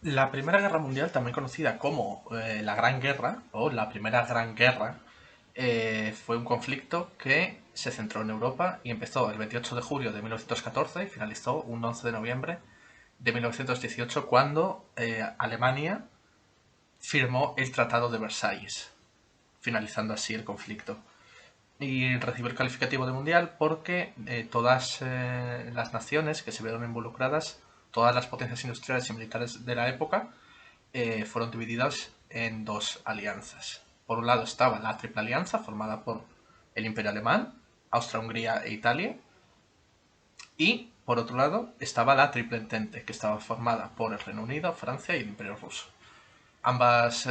La Primera Guerra Mundial, también conocida como la Gran Guerra o la Primera Gran Guerra, fue un conflicto que se centró en Europa y empezó el 28 de julio de 1914 y finalizó un 11 de noviembre de 1918 cuando Alemania firmó el Tratado de Versalles, finalizando así el conflicto. Y recibió el calificativo de mundial porque todas las naciones que se vieron involucradas, todas las potencias industriales y militares de la época, fueron divididas en dos alianzas. Por un lado estaba la Triple Alianza, formada por el Imperio Alemán, Austria-Hungría e Italia, y por otro lado estaba la Triple Entente, que estaba formada por el Reino Unido, Francia y el Imperio Ruso. Ambos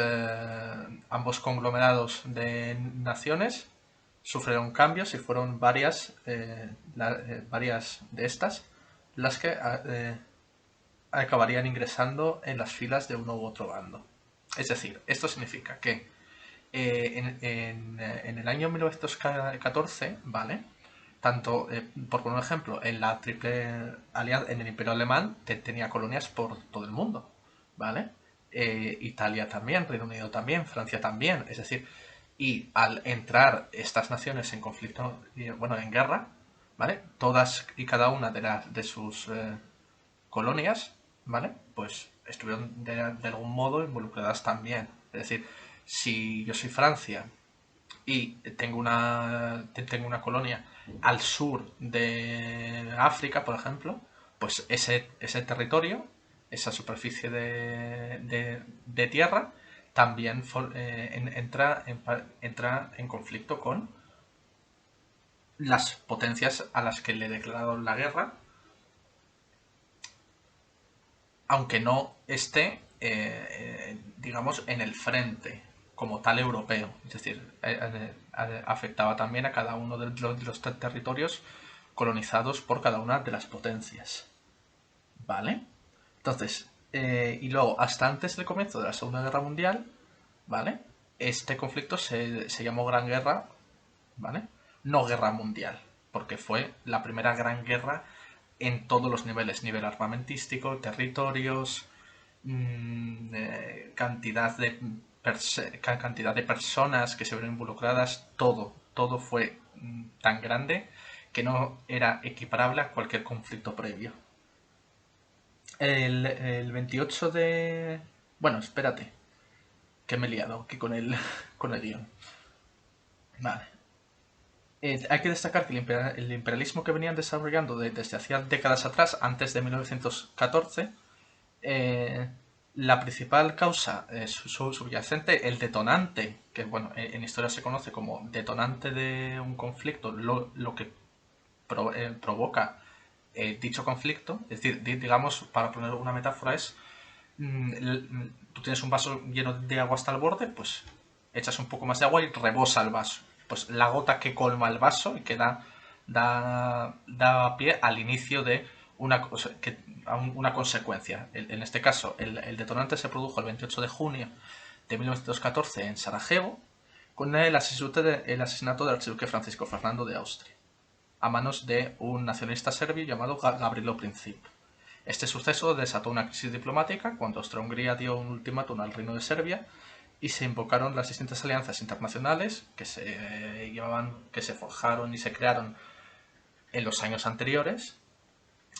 conglomerados de naciones sufrieron cambios y fueron varias de estas las que acabarían ingresando en las filas de uno u otro bando. Es decir, esto significa que en el año 1914, ¿vale? Tanto, por poner un ejemplo, en la Triple Alianza, en el Imperio Alemán, tenía colonias por todo el mundo, ¿vale? Italia también, Reino Unido también, Francia también, es decir, y al entrar estas naciones en conflicto, bueno, en guerra, ¿vale? Todas y cada una de sus colonias, ¿vale? Pues estuvieron de algún modo involucradas también. Es decir, si yo soy Francia y tengo una colonia al sur de África, por ejemplo, pues ese territorio, esa superficie de tierra, también entra en conflicto con las potencias a las que le declararon la guerra, aunque no esté, digamos, en el frente como tal europeo. Es decir, afectaba también a cada uno de los territorios colonizados por cada una de las potencias. ¿Vale? Entonces, y luego, hasta antes del comienzo de la Segunda Guerra Mundial, ¿vale? Este conflicto se llamó Gran Guerra, ¿vale? No Guerra Mundial, porque fue la primera gran guerra en todos los niveles, nivel armamentístico, territorios, cantidad de personas que se vieron involucradas, todo fue tan grande que no era equiparable a cualquier conflicto previo. El 28 de... Bueno, espérate, que me he liado aquí con con el guión. Vale. Hay que destacar que el imperialismo que venían desarrollando desde hacía décadas atrás, antes de 1914, eh, la principal causa subyacente, el detonante, que bueno, en historia se conoce como detonante de un conflicto, lo que provoca dicho conflicto, es decir, digamos, para poner una metáfora es, tú tienes un vaso lleno de agua hasta el borde, pues echas un poco más de agua y rebosa el vaso. Pues la gota que colma el vaso y que da pie al inicio de una consecuencia. En este caso, el detonante se produjo el 28 de junio de 1914 en Sarajevo con el asesinato del archiduque Francisco Fernando de Austria a manos de un nacionalista serbio llamado Gavrilo Princip. Este suceso desató una crisis diplomática cuando Austria-Hungría dio un ultimátum al Reino de Serbia y se invocaron las distintas alianzas internacionales que se forjaron y se crearon en los años anteriores,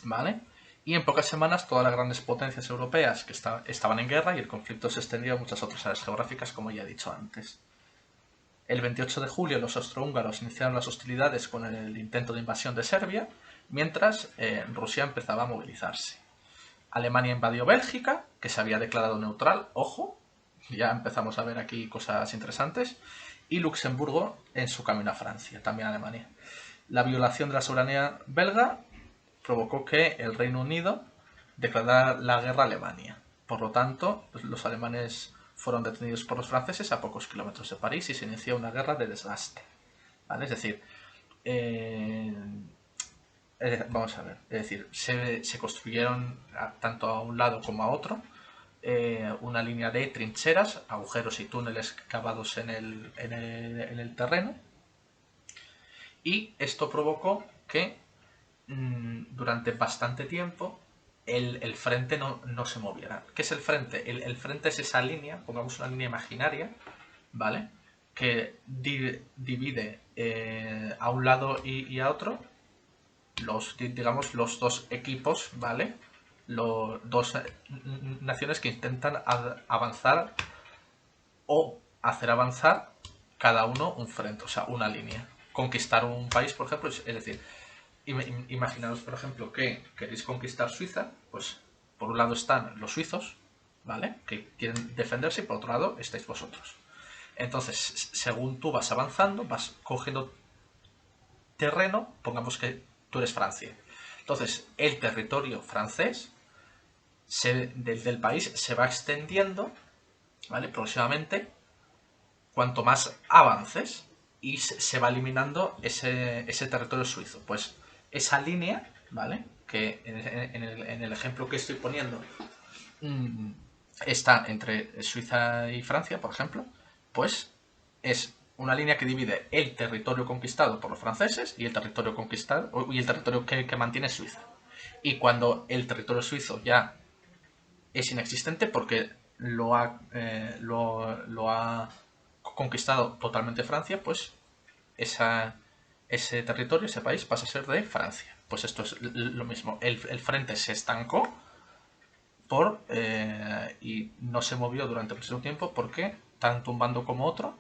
¿vale? Y en pocas semanas todas las grandes potencias europeas que estaban en guerra y el conflicto se extendió a muchas otras áreas geográficas, como ya he dicho antes. El 28 de julio los austrohúngaros iniciaron las hostilidades con el intento de invasión de Serbia, mientras Rusia empezaba a movilizarse. Alemania invadió Bélgica, que se había declarado neutral, ojo, ya empezamos a ver aquí cosas interesantes, y Luxemburgo en su camino a Francia, también Alemania. La violación de la soberanía belga provocó que el Reino Unido declarara la guerra a Alemania. Por lo tanto, los alemanes fueron detenidos por los franceses a pocos kilómetros de París y se inició una guerra de desgaste. ¿Vale? Es decir, eh, vamos a ver, es decir, se construyeron tanto a un lado como a otro una línea de trincheras, agujeros y túneles cavados en el terreno, y esto provocó que durante bastante tiempo el frente no se moviera. ¿Qué es el frente? El frente es esa línea, pongamos una línea imaginaria, ¿vale? Que divide a un lado y a otro digamos, los dos equipos, ¿vale? Los dos naciones que intentan avanzar o hacer avanzar cada uno un frente, o sea, una línea. Conquistar un país, por ejemplo, es decir, imaginaros, por ejemplo, que queréis conquistar Suiza, pues por un lado están los suizos, ¿vale? Que quieren defenderse y por otro lado estáis vosotros. Entonces, según tú vas avanzando, vas cogiendo terreno, pongamos que tú eres Francia. Entonces, el territorio francés del país se va extendiendo, ¿vale? Progresivamente, cuanto más avances y se va eliminando ese territorio suizo. Pues esa línea, ¿vale? Que en el ejemplo que estoy poniendo está entre Suiza y Francia, por ejemplo, pues es una línea que divide el territorio conquistado por los franceses y el territorio conquistado y el territorio que mantiene Suiza. Y cuando el territorio suizo ya es inexistente porque lo ha conquistado totalmente Francia, pues ese territorio, ese país pasa a ser de Francia. Pues esto es lo mismo. El frente se estancó y no se movió durante mucho tiempo porque tanto un bando como otro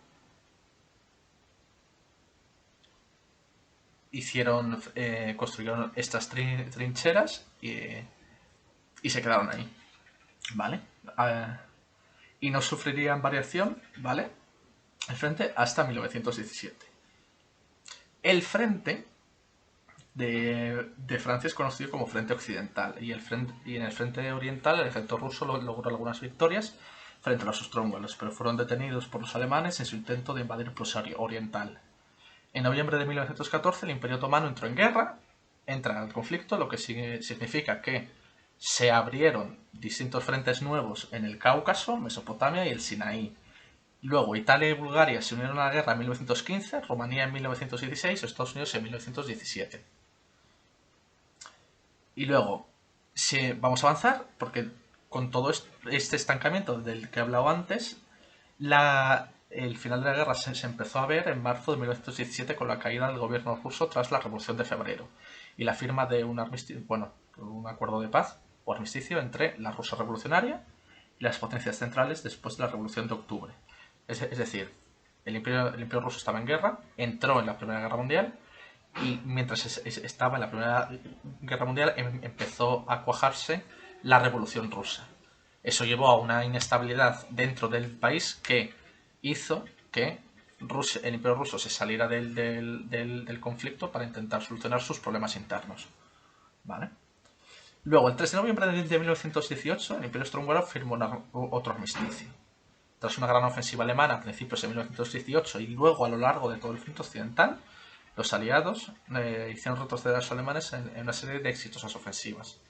construyeron estas trincheras y se quedaron ahí, ¿vale? Y no sufrirían variación, ¿vale? El frente hasta 1917. El frente de Francia es conocido como Frente Occidental y en el Frente Oriental el ejército ruso logró algunas victorias frente a los austrohúngaros, pero fueron detenidos por los alemanes en su intento de invadir Prusia Oriental. En noviembre de 1914 el Imperio Otomano entra al conflicto, lo que significa que se abrieron distintos frentes nuevos en el Cáucaso, Mesopotamia y el Sinaí. Luego Italia y Bulgaria se unieron a la guerra en 1915, Rumanía en 1916 y Estados Unidos en 1917. Y luego, si vamos a avanzar, porque con todo este estancamiento del que he hablado antes, el final de la guerra se empezó a ver en marzo de 1917 con la caída del gobierno ruso tras la Revolución de Febrero y la firma de un acuerdo de paz o armisticio entre la Rusia revolucionaria y las potencias centrales después de la Revolución de Octubre. Es decir, el imperio ruso estaba en guerra, entró en la Primera Guerra Mundial y mientras estaba en la Primera Guerra Mundial empezó a cuajarse la Revolución Rusa. Eso llevó a una inestabilidad dentro del país que hizo que el Imperio Ruso se saliera del conflicto para intentar solucionar sus problemas internos. ¿Vale? Luego, el 3 de noviembre de 1918, el Imperio Austrohúngaro firmó otro armisticio. Tras una gran ofensiva alemana a principios de 1918 y luego a lo largo de todo el frente occidental, los aliados hicieron retroceder a los alemanes en una serie de exitosas ofensivas.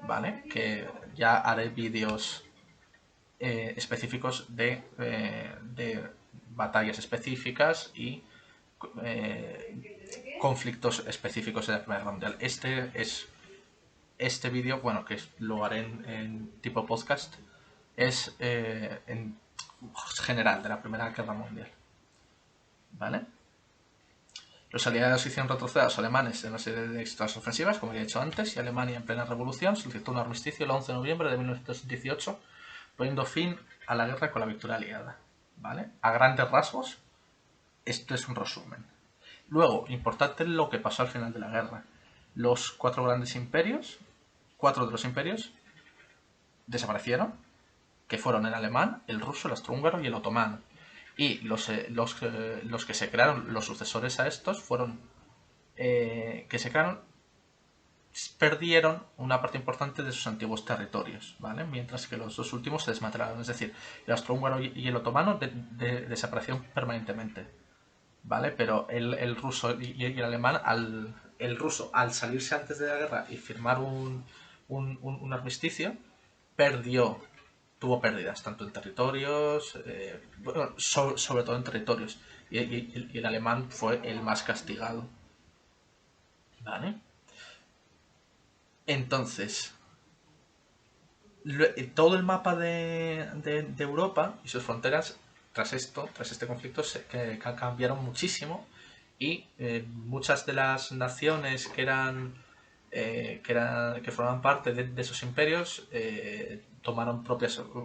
¿Vale? Que ya haré vídeos específicos de batallas específicas y conflictos específicos de la Primera Guerra Mundial. Este vídeo, bueno, que lo haré en tipo podcast, es en general de la Primera Guerra Mundial. ¿Vale? Los aliados hicieron retroceder a los alemanes en una serie de exitosas ofensivas, como ya he dicho antes, y Alemania, en plena revolución, solicitó un armisticio el 11 de noviembre de 1918, poniendo fin a la guerra con la victoria aliada. ¿Vale? A grandes rasgos, esto es un resumen. Luego, importante lo que pasó al final de la guerra. Los cuatro de los imperios desaparecieron, que fueron el alemán, el ruso, el austrohúngaro y el otomano. Y los que se crearon, los sucesores a estos, perdieron una parte importante de sus antiguos territorios, ¿vale? Mientras que los dos últimos se desmantelaron. Es decir, el austrohúngaro y el otomano desaparecieron permanentemente, ¿vale? Pero el ruso y el alemán, el ruso, al salirse antes de la guerra y firmar un armisticio, tuvo pérdidas, tanto en territorios, sobre todo en territorios, y el alemán fue el más castigado. ¿Vale? Entonces, Todo el mapa de Europa y sus fronteras, tras este conflicto, que cambiaron muchísimo y muchas de las naciones que formaban parte de esos imperios tomaron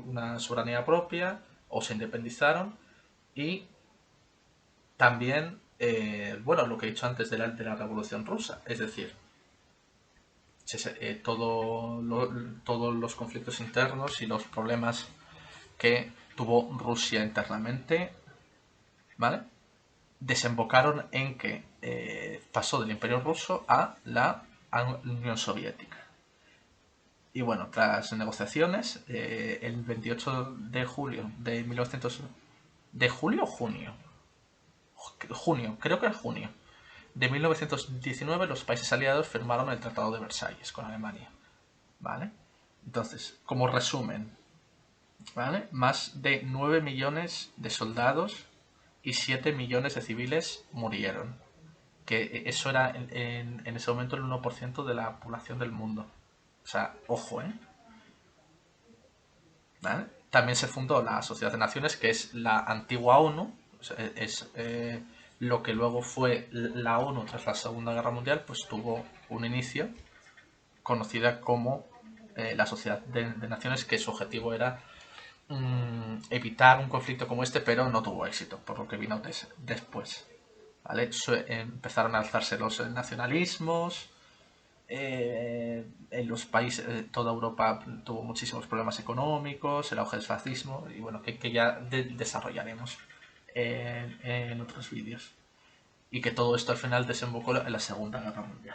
una soberanía propia o se independizaron y también, bueno, lo que he dicho antes de la Revolución Rusa, es decir, todos los conflictos internos y los problemas que tuvo Rusia internamente, ¿vale? Desembocaron en que pasó del Imperio Ruso a la Unión Soviética. Y bueno, tras negociaciones, el 28 de julio de 1900... ¿De julio o junio? Junio, creo que es junio. De 1919 los países aliados firmaron el Tratado de Versalles con Alemania. ¿Vale? Entonces, como resumen, ¿vale? Más de 9 millones de soldados y 7 millones de civiles murieron. Que eso era en ese momento el 1% de la población del mundo. O sea, ojo, ¿eh? ¿Vale? También se fundó la Sociedad de Naciones, que es la antigua ONU, o sea, es lo que luego fue la ONU tras la Segunda Guerra Mundial, pues tuvo un inicio conocida como la Sociedad de Naciones, que su objetivo era evitar un conflicto como este, pero no tuvo éxito, por lo que vino después. ¿Vale? Empezaron a alzarse los nacionalismos, en los países, toda Europa tuvo muchísimos problemas económicos, el auge del fascismo, y bueno, que ya desarrollaremos en otros vídeos. Y que todo esto al final desembocó en la Segunda Guerra Mundial.